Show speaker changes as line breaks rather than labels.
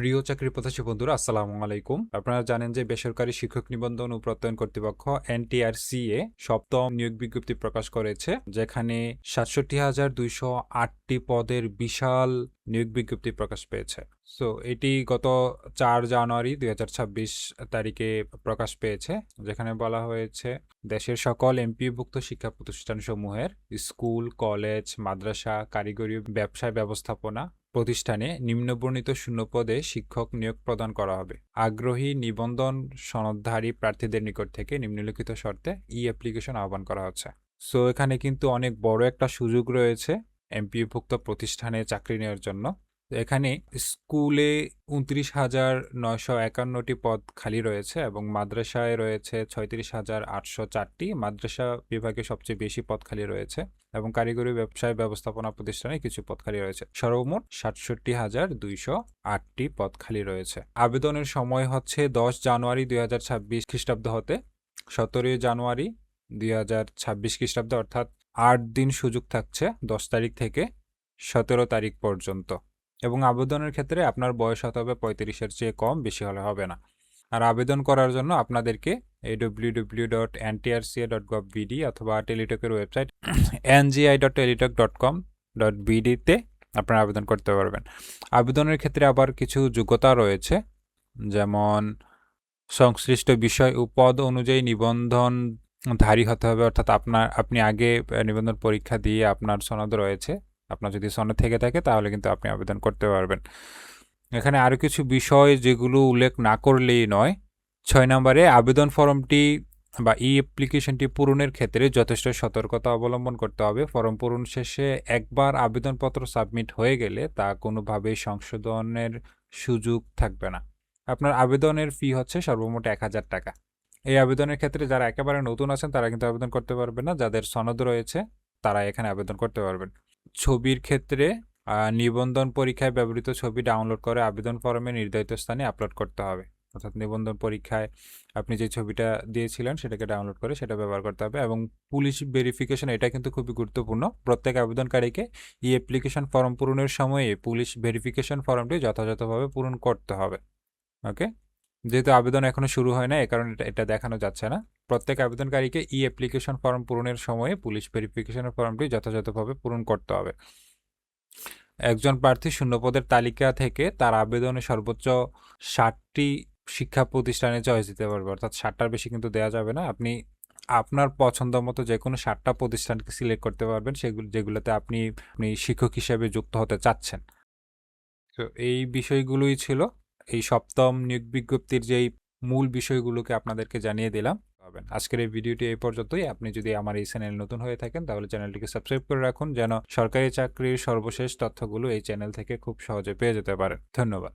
প্রিয় চাকরি প্রত্যাশী বন্ধুরা, আসসালামু আলাইকুম। আপনারা জানেন যে বেসরকারি শিক্ষক নিবন্ধন ও প্রত্যয়ন কর্তৃপক্ষ এনটিআরসিএ সপ্তম নিয়োগ বিজ্ঞপ্তি প্রকাশ করেছে, যেখানে ৬৭,২০৮টি পদের বিশাল নিয়োগ বিজ্ঞপ্তি প্রকাশ পেয়েছে। সো এটি গত ৪ জানুয়ারি ২০২৬ তারিখে প্রকাশ পেয়েছে, যেখানে বলা হয়েছে দেশের সকল এমপিওভুক্ত শিক্ষা প্রতিষ্ঠানসমূহের স্কুল, কলেজ, মাদ্রাসা, কারিগরি, ব্যবসায় ব্যবস্থাপনা প্রতিষ্ঠানে নিম্নবর্ণিত শূন্যপদে শিক্ষক নিয়োগ প্রদান করা হবে। আগ্রহী নিবন্ধন সনদধারী প্রার্থীদের নিকট থেকে নিম্নলিখিত শর্তে অ্যাপ্লিকেশন আহ্বান করা হচ্ছে। সো এখানে কিন্তু অনেক বড় একটা সুযোগ রয়েছে এমপিওভুক্ত প্রতিষ্ঠানে চাকরি নেওয়ার জন্য। এখানে স্কুলে ২৯,৯৫১টি পদ খালি রয়েছে এবং মাদ্রাসায় রয়েছে ৩৬,৮০৪টি। মাদ্রাসা বিভাগে সবচেয়ে বেশি পদ খালি রয়েছে এবং কারিগরি ব্যবসায় ব্যবস্থাপনা প্রতিষ্ঠানে কিছু পদ খালি রয়েছে। সর্বমোট ৬৭,২০৮টি পদ খালি রয়েছে। আবেদনের সময় হচ্ছে ১০ জানুয়ারি ২০২৬ খ্রিস্টাব্দ হতে ১৭ জানুয়ারি ২০২৬ খ্রিস্টাব্দ, অর্থাৎ ৮ দিন সুযোগ থাকছে ১০ তারিখ থেকে ১৭ তারিখ পর্যন্ত। এবং আবেদনের ক্ষেত্রে আপনার বয়স হতে হবে ৩৫-এর চেয়ে কম, বেশি হলে হবে না। আর আবেদন করার জন্য আপনাদেরকে www.ntrca.gov.bd অথবা টেলিটকের ওয়েবসাইট ngi.teletok.com.bd-তে আপনারা আবেদন করতে পারবেন। আবেদনের ক্ষেত্রে আবার কিছু যোগ্যতা রয়েছে, যেমন সংশ্লিষ্ট বিষয় ও পদ অনুযায়ী নিবন্ধনধারী হতে হবে, অর্থাৎ আপনি আগে নিবন্ধন পরীক্ষা দিয়ে আপনার সনদ রয়েছে। আপনার যদি সনদ থেকে থাকে তাহলে কিন্তু আপনি আবেদন করতে পারবেন। এখানে আরও কিছু বিষয় যেগুলো উল্লেখ না করলেই নয়। ৬ নম্বরে আবেদন ফর্মটি বা অ্যাপ্লিকেশনটি পূরণের ক্ষেত্রে যথেষ্ট সতর্কতা অবলম্বন করতে হবে। ফর্ম পূরণ শেষে একবার আবেদনপত্র সাবমিট হয়ে গেলে তা কোনোভাবেই সংশোধনের সুযোগ থাকবে না। আপনার আবেদনের ফি হচ্ছে সর্বমোট ১,০০০ টাকা। এই আবেদনের ক্ষেত্রে যারা একেবারে নতুন আছেন তারা কিন্তু আবেদন করতে পারবেন না। যাদের সনদ রয়েছে তারা এখানে আবেদন করতে পারবেন। ছবির ক্ষেত্রে নিবন্ধন পরীক্ষায় ব্যবহৃত ছবি ডাউনলোড করে আবেদন ফর্মে নির্ধারিত স্থানে আপলোড করতে হবে। অর্থাৎ নিবন্ধন পরীক্ষায় আপনি যে ছবিটা দিয়েছিলেন সেটাকে ডাউনলোড করে সেটা ব্যবহার করতে হবে। এবং পুলিশ ভেরিফিকেশন, এটা কিন্তু খুবই গুরুত্বপূর্ণ। প্রত্যেক আবেদনকারীকে অ্যাপ্লিকেশন ফর্ম পূরণের সময়ে পুলিশ ভেরিফিকেশন ফর্মটি যথাযথভাবে পূরণ করতে হবে। ওকে, যেহেতু আবেদন এখনো শুরু হয় না, এ কারণে এটা দেখানো যাচ্ছে না। প্রত্যেক আবেদনকারীকে অ্যাপ্লিকেশন ফর্ম পূরণের সময়ে পুলিশ ভেরিফিকেশনের ফর্মটি যথাযথভাবে পূরণ করতে হবে। একজন প্রার্থী শূন্যপদের তালিকা থেকে তার আবেদনে সর্বোচ্চ ৬০টি শিক্ষা প্রতিষ্ঠানে চয়েস দিতে পারবে, অর্থাৎ ৬০টার বেশি কিন্তু দেওয়া যাবে না। আপনি আপনার পছন্দ মতো যে কোনো ৬০টা প্রতিষ্ঠানকে সিলেক্ট করতে পারবেন, যেগুলোতে আপনি শিক্ষক হিসেবে যুক্ত হতে চাচ্ছেন। তো এই বিষয়গুলোই ছিল এই সপ্তম নিয়োগ বিজ্ঞপ্তির যেই মূল বিষয়গুলোকে আপনাদেরকে জানিয়ে দিলাম। আজকের এই ভিডিওটি এই পর্যন্তই। আপনি যদি আমার এই চ্যানেল নতুন হয়ে থাকেন তাহলে চ্যানেলটিকে সাবস্ক্রাইব করে রাখুন, যেন সরকারি চাকরির সর্বশেষ তথ্যগুলো এই চ্যানেল থেকে খুব সহজে পেয়ে যেতে পারেন। ধন্যবাদ।